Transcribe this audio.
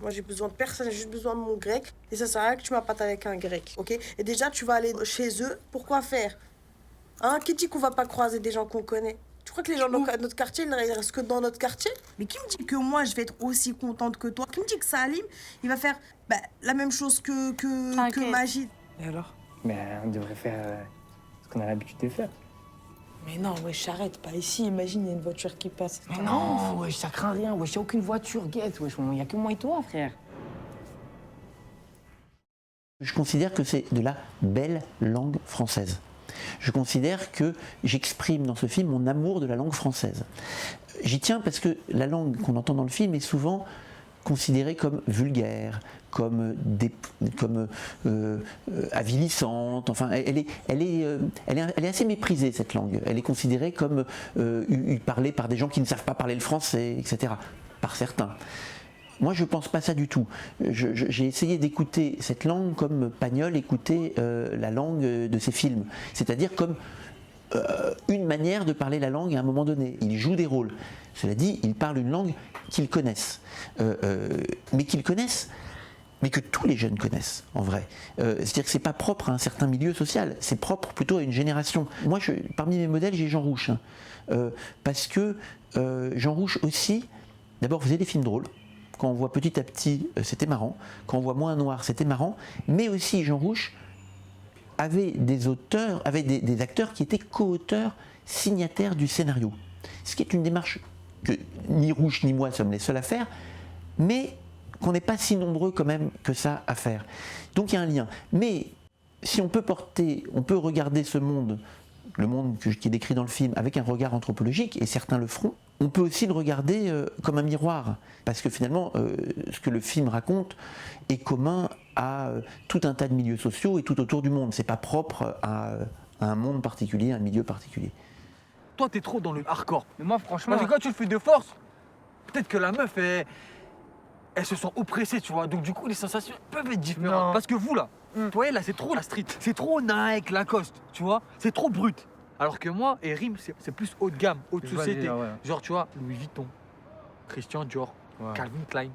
Moi, j'ai besoin de personne, j'ai juste besoin de mon grec. Et ça sert à rien que tu m'appâtes avec un grec, ok? Et déjà, tu vas aller chez eux, pourquoi faire? Hein? Qui dit qu'on va pas croiser des gens qu'on connaît? Tu crois que les gens de notre quartier, ils restent que dans notre quartier? Mais qui me dit que moi, je vais être aussi contente que toi? Qui me dit que Salim, il va faire la même chose que T'inquiète. Magid? Et alors? Mais on devrait faire ce qu'on a l'habitude de faire. Mais non, wesh, arrête, pas ici. Imagine, il y a une voiture qui passe. Mais non, wesh, ça craint rien. Wesh, y a aucune voiture, guette. Wesh, y a que moi et toi, frère. Je considère que c'est de la belle langue française. Je considère que j'exprime dans ce film mon amour de la langue française. J'y tiens parce que la langue qu'on entend dans le film est souvent considérée comme vulgaire, comme avilissante. Enfin, elle est assez méprisée, cette langue. Elle est considérée comme parlée par des gens qui ne savent pas parler le français, etc. Par certains. Moi, je ne pense pas ça du tout. J'ai essayé d'écouter cette langue comme Pagnol écoutait la langue de ses films, c'est-à-dire comme une manière de parler la langue à un moment donné. Il joue des rôles. Cela dit, il parle une langue qu'ils connaissent, mais que tous les jeunes connaissent, en vrai. C'est-à-dire que ce n'est pas propre à un certain milieu social, c'est propre plutôt à une génération. Moi, parmi mes modèles, j'ai Jean Rouch, parce que Jean Rouch aussi, d'abord, faisait des films drôles. Quand on voit petit à petit, c'était marrant. Quand on voit Moins Noir, c'était marrant. Mais aussi, Jean Rouch avait des acteurs qui étaient co-auteurs, signataires du scénario. Ce qui est une démarche que ni Rouch ni moi sommes les seuls à faire, mais qu'on n'est pas si nombreux quand même que ça à faire. Donc il y a un lien. Mais si on peut regarder ce monde, le monde qui est décrit dans le film, avec un regard anthropologique, et certains le feront, on peut aussi le regarder comme un miroir, parce que finalement, ce que le film raconte est commun à tout un tas de milieux sociaux et tout autour du monde. C'est pas propre à un monde particulier, à un milieu particulier. Toi, t'es trop dans le hardcore. Mais moi, franchement. Parce que quand tu le fais de force, peut-être que la meuf, elle se sent oppressée, tu vois. Donc, du coup, les sensations peuvent être différentes. Non. Parce que vous, là, vous voyez, là, c'est trop la street. C'est trop Nike, Lacoste, tu vois. C'est trop brut. Alors que moi, et Rim, c'est plus haut de gamme, haute Je vois société. déjà, ouais. Genre, tu vois, Louis Vuitton, Christian Dior, Ouais. Calvin Klein.